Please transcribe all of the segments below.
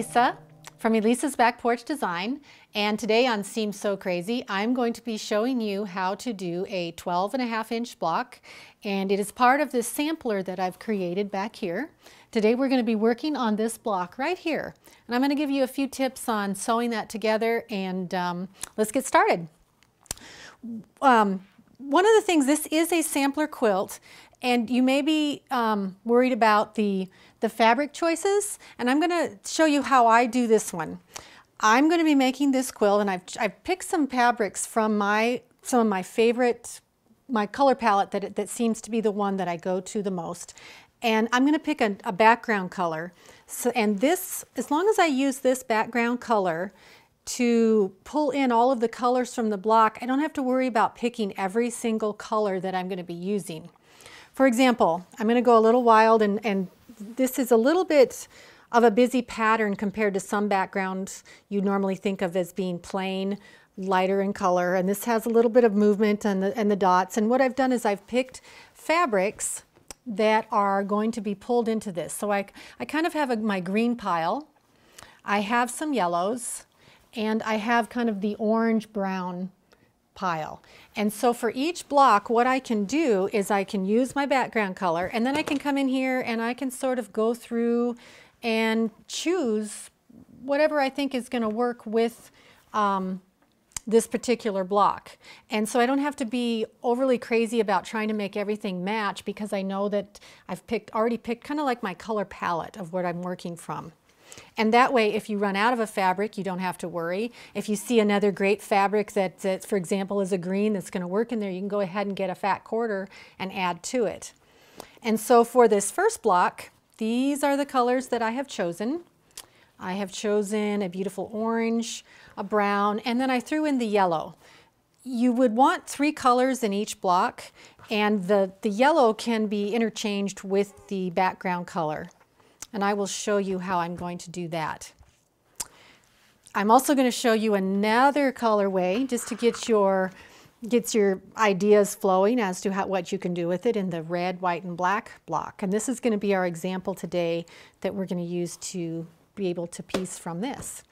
Elisa from Elisa's Backporch Design, and today on Seam So Crazy I'm going to be showing you how to do a 12.5-inch block, and it is part of this sampler that I've created back here. Today we're going to be working on this block right here, and I'm going to give you a few tips on sewing that together, and let's get started. One of the things, this is a sampler quilt, and you may be worried about the fabric choices, and I'm going to show you how I do this one. I'm going to be making this quilt, and I've picked some fabrics from some of my favorite, my color palette that seems to be the one that I go to the most. And I'm going to pick a background color. So, and this, as long as I use this background color to pull in all of the colors from the block, I don't have to worry about picking every single color that I'm going to be using. For example, I'm going to go a little wild, and this is a little bit of a busy pattern compared to some backgrounds you normally think of as being plain, lighter in color, and this has a little bit of movement and the dots. And what I've done is I've picked fabrics that are going to be pulled into this. So I kind of have my green pile, I have some yellows, and I have kind of the orange-brown pile. And so for each block, what I can do is I can use my background color, and then I can come in here and I can sort of go through and choose whatever I think is going to work with this particular block. And so I don't have to be overly crazy about trying to make everything match, because I know that I've already picked kind of like my color palette of what I'm working from. And that way, if you run out of a fabric, you don't have to worry. If you see another great fabric that for example, is a green that's going to work in there, you can go ahead and get a fat quarter and add to it. And so for this first block, these are the colors that I have chosen. I have chosen a beautiful orange, a brown, and then I threw in the yellow. You would want 3 colors in each block, and the yellow can be interchanged with the background color. And I will show you how I'm going to do that. I'm also going to show you another colorway just to get your ideas flowing as to what you can do with it in the red, white, and black block. And this is going to be our example today that we're going to use to be able to piece from this.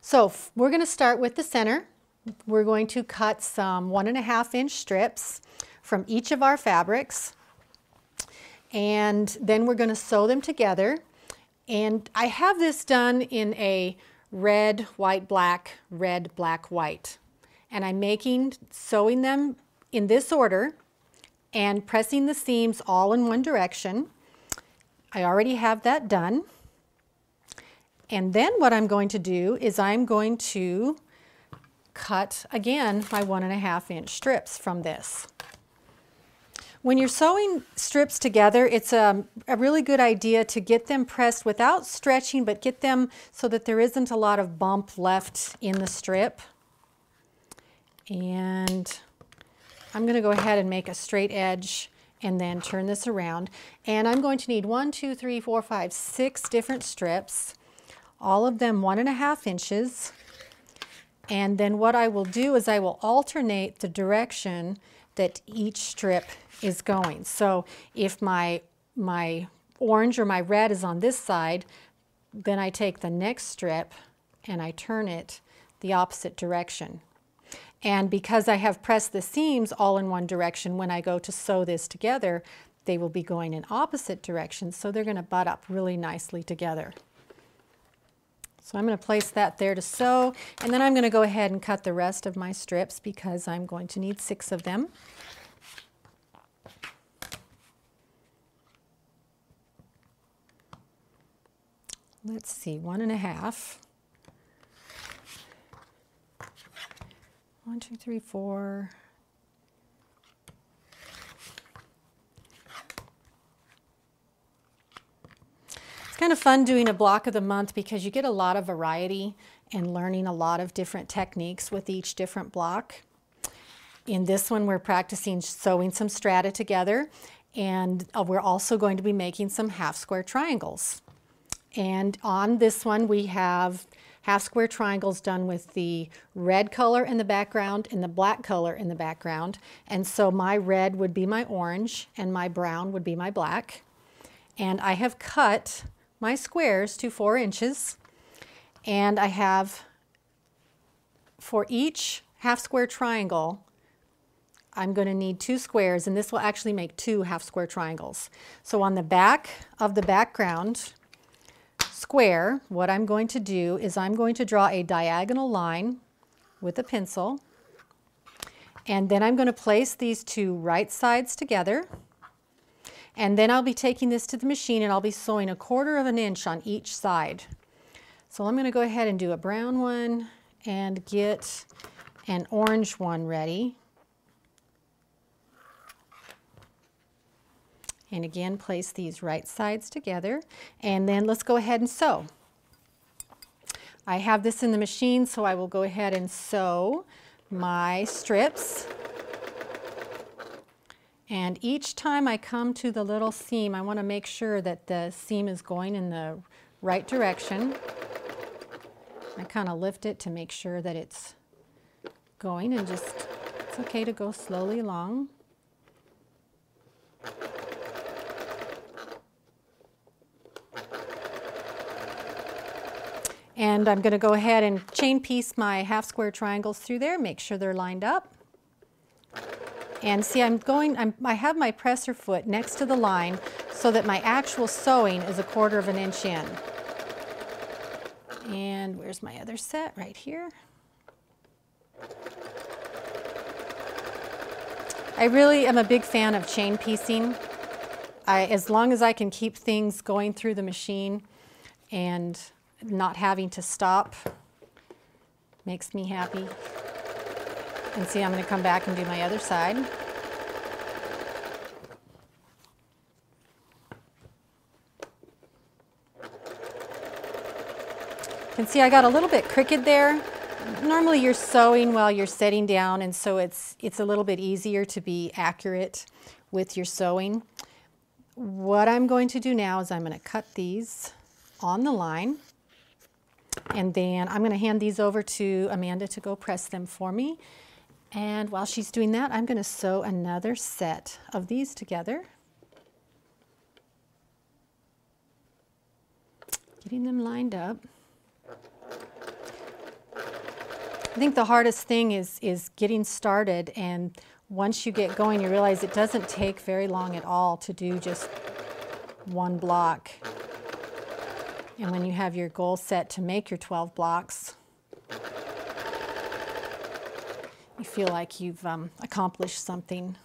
So we're going to start with the center. We're going to cut some 1.5-inch strips from each of our fabrics, and then we're going to sew them together. And I have this done in a red, white, black, red, black, white. And I'm sewing them in this order and pressing the seams all in one direction. I already have that done. And then what I'm going to do is I'm going to cut again my 1.5-inch strips from this. When you're sewing strips together, it's a really good idea to get them pressed without stretching, but get them so that there isn't a lot of bump left in the strip. And I'm going to go ahead and make a straight edge and then turn this around. And I'm going to need 1, 2, 3, 4, 5, 6 different strips, all of them 1.5 inches. And then what I will do is I will alternate the direction that each strip is going. So if my orange or my red is on this side, then I take the next strip and I turn it the opposite direction. And because I have pressed the seams all in one direction, when I go to sew this together, they will be going in opposite directions, so they're going to butt up really nicely together. So I'm going to place that there to sew, and then I'm going to go ahead and cut the rest of my strips because I'm going to need 6 of them. Let's see, 1.5. 1, 2, 3, 4. It's kind of fun doing a block of the month because you get a lot of variety and learning a lot of different techniques with each different block. In this one, we're practicing sewing some strata together, and we're also going to be making some half square triangles. And on this one, we have half square triangles done with the red color in the background and the black color in the background. And so my red would be my orange and my brown would be my black. And I have cut my squares to 4 inches. And I have, for each half square triangle, I'm going to need 2 squares, and this will actually make 2 half square triangles. So on the back of the background square, what I'm going to do is I'm going to draw a diagonal line with a pencil, and then I'm going to place these 2 right sides together, and then I'll be taking this to the machine and I'll be sewing 1/4 inch on each side. So I'm going to go ahead and do a brown one and get an orange one ready. And again, place these right sides together, and then let's go ahead and sew. I have this in the machine, so I will go ahead and sew my strips. And each time I come to the little seam, I want to make sure that the seam is going in the right direction. I kind of lift it to make sure that it's going, and just, it's okay to go slowly along. And I'm going to go ahead and chain piece my half square triangles through there, make sure they're lined up. And see, I have my presser foot next to the line so that my actual sewing is 1/4 inch in. And where's my other set? Right here. I really am a big fan of chain piecing. As long as I can keep things going through the machine and not having to stop, makes me happy. And see, I'm going to come back and do my other side. You can see I got a little bit crooked there. Normally you're sewing while you're sitting down, and so it's a little bit easier to be accurate with your sewing. What I'm going to do now is I'm going to cut these on the line. And then I'm going to hand these over to Amanda to go press them for me. And while she's doing that, I'm going to sew another set of these together. Getting them lined up. I think the hardest thing is getting started, and once you get going, you realize it doesn't take very long at all to do just one block. And when you have your goal set to make your 12 blocks, you feel like you've accomplished something.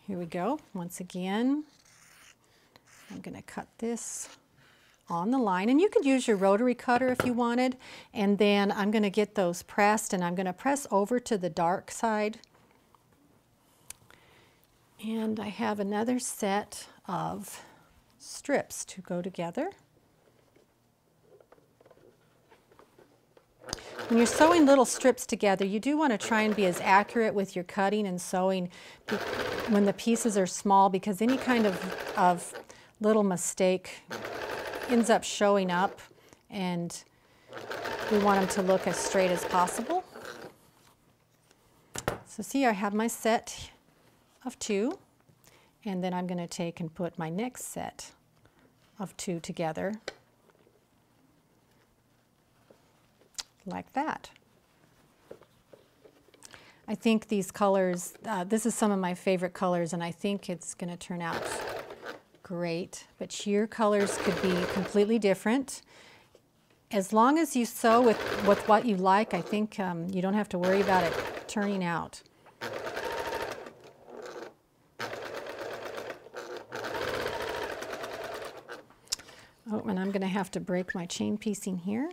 Here we go. Once again, I'm going to cut this on the line, and you could use your rotary cutter if you wanted. And then I'm going to get those pressed, and I'm going to press over to the dark side. And I have another set of strips to go together. When you're sewing little strips together, you do want to try and be as accurate with your cutting and sewing when the pieces are small, because any kind of little mistake ends up showing up, and we want them to look as straight as possible. So see, I have my set of 2, and then I'm going to take and put my next set of 2 together like that. I think these colors, this is some of my favorite colors, and I think it's going to turn out great, but your colors could be completely different. As long as you sew with what you like, I think you don't have to worry about it turning out. Oh, and I'm going to have to break my chain piecing here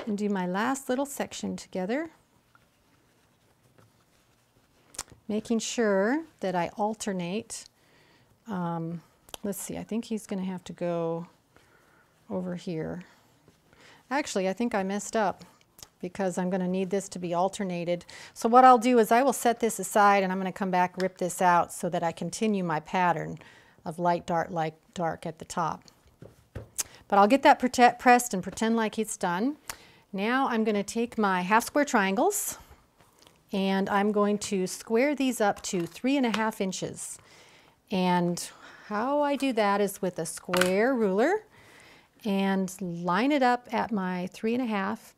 and do my last little section together, making sure that I alternate. Let's see, I think he's going to have to go over here. Actually, I think I messed up because I'm going to need this to be alternated. So what I'll do is I will set this aside, and I'm going to come back, rip this out so that I continue my pattern of light, dark at the top. But I'll get that pressed and pretend like it's done. Now I'm going to take my half square triangles, and I'm going to square these up to 3.5 inches. And how I do that is with a square ruler, and line it up at my 3.5.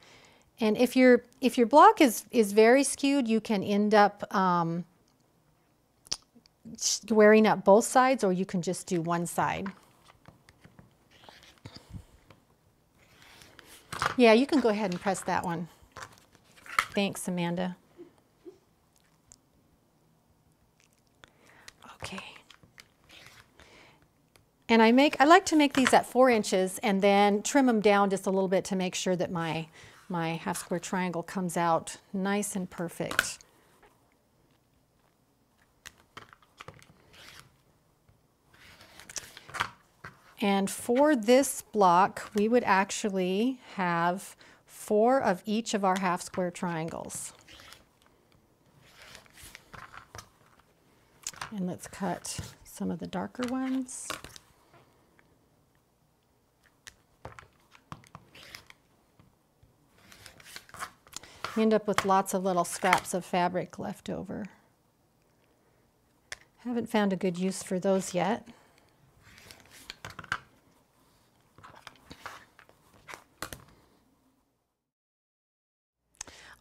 And if your block is very skewed, you can end up squaring up both sides, or you can just do one side. Yeah, you can go ahead and press that one. Thanks, Amanda. Okay. And I like to make these at 4 inches and then trim them down just a little bit to make sure that my half square triangle comes out nice and perfect. And for this block, we would actually have 4 of each of our half square triangles. And let's cut some of the darker ones. You end up with lots of little scraps of fabric left over. Haven't found a good use for those yet.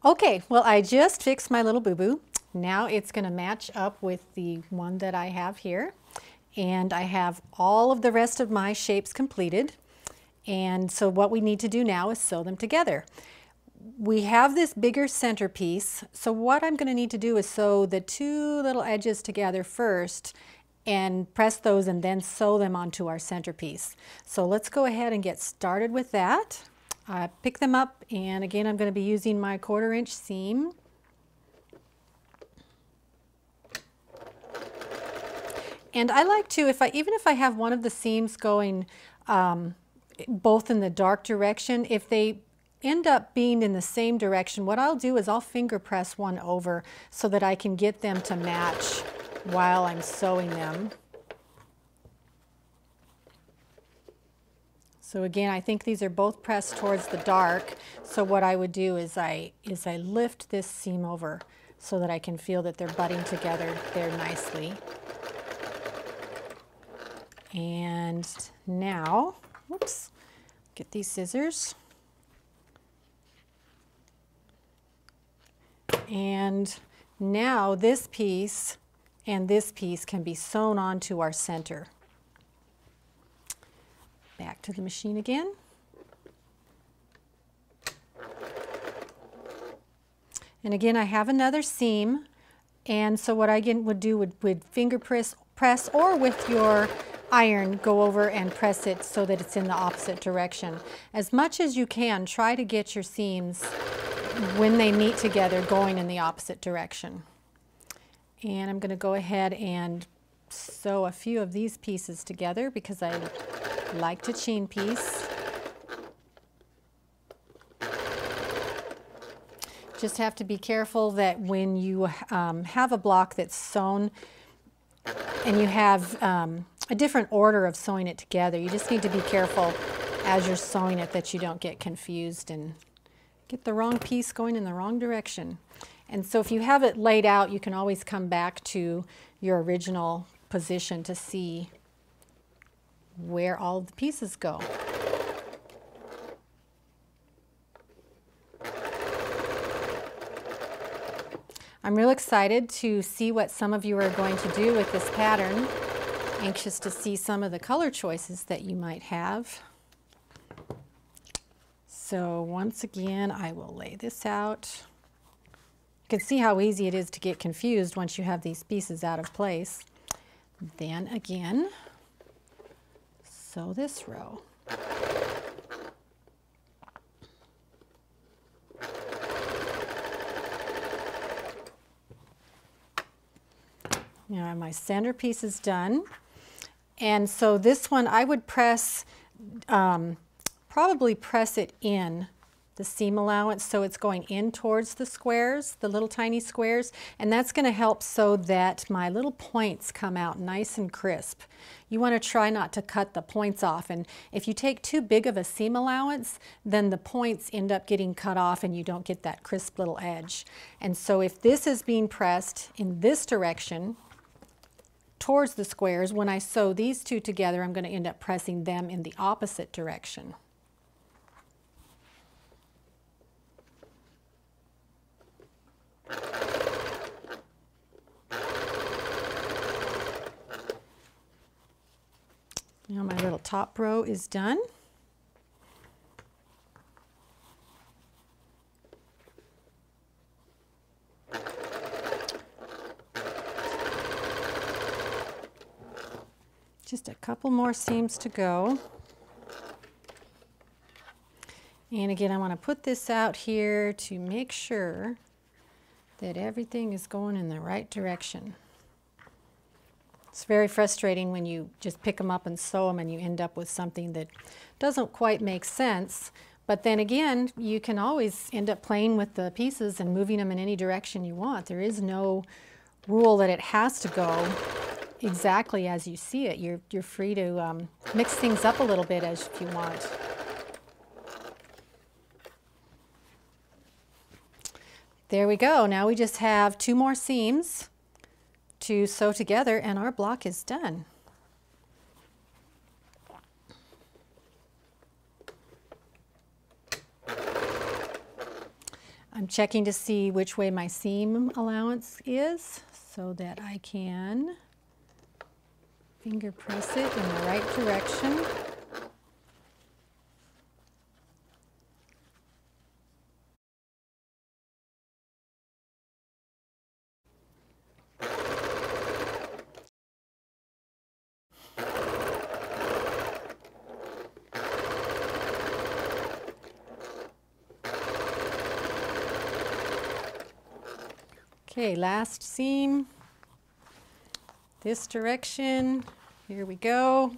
Okay, well, I just fixed my little boo-boo. Now it's going to match up with the one that I have here. And I have all of the rest of my shapes completed. And so what we need to do now is sew them together. We have this bigger centerpiece, so what I'm going to need to do is sew the 2 little edges together first and press those and then sew them onto our centerpiece. So let's go ahead and get started with that. Pick them up, and again I'm going to be using my 1/4 inch seam. And I like to, even if I have one of the seams going both in the dark direction, if they end up being in the same direction, what I'll do is I'll finger press one over so that I can get them to match while I'm sewing them. So again, I think these are both pressed towards the dark. So what I would do is I lift this seam over so that I can feel that they're butting together there nicely. And now, whoops, get these scissors. And now this piece and this piece can be sewn onto our center. Back to the machine again. And again, I have another seam. And so what I would do would finger press or with your iron go over and press it so that it's in the opposite direction. As much as you can, try to get your seams when they meet together going in the opposite direction. And I'm going to go ahead and sew a few of these pieces together because I like to chain piece. Just have to be careful that when you have a block that's sewn and you have a different order of sewing it together, you just need to be careful as you're sewing it that you don't get confused and get the wrong piece going in the wrong direction. And so if you have it laid out, you can always come back to your original position to see where all the pieces go. I'm real excited to see what some of you are going to do with this pattern. Anxious to see some of the color choices that you might have. So once again, I will lay this out. You can see how easy it is to get confused once you have these pieces out of place. Then again, sew this row. Now my centerpiece is done. And so this one I would press, probably press it in the seam allowance so it's going in towards the squares, the little tiny squares, and that's going to help so that my little points come out nice and crisp. You want to try not to cut the points off, and if you take too big of a seam allowance, then the points end up getting cut off and you don't get that crisp little edge. And so if this is being pressed in this direction, towards the squares. When I sew these two together, I'm going to end up pressing them in the opposite direction. Now my little top row is done. Just a couple more seams to go. And again, I want to put this out here to make sure that everything is going in the right direction. It's very frustrating when you just pick them up and sew them and you end up with something that doesn't quite make sense. But then again, you can always end up playing with the pieces and moving them in any direction you want. There is no rule that it has to go exactly as you see it. You're free to mix things up a little bit as if you want. There we go. Now we just have 2 more seams to sew together and our block is done. I'm checking to see which way my seam allowance is so that I can finger press it in the right direction. Okay, last seam, this direction, here we go.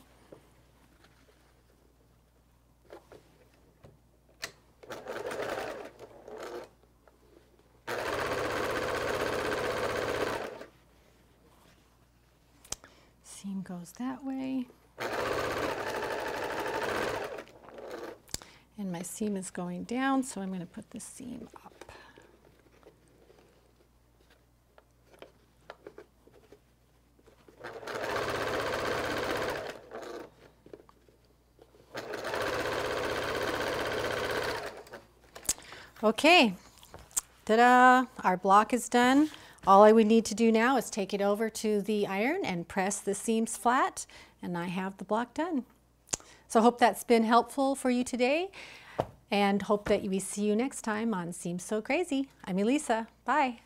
Seam goes that way. And my seam is going down, so I'm going to put the seam up. Okay, ta-da! Our block is done. All I would need to do now is take it over to the iron and press the seams flat, and I have the block done. So I hope that's been helpful for you today, and hope that we see you next time on Seam So Crazy. I'm Elisa. Bye.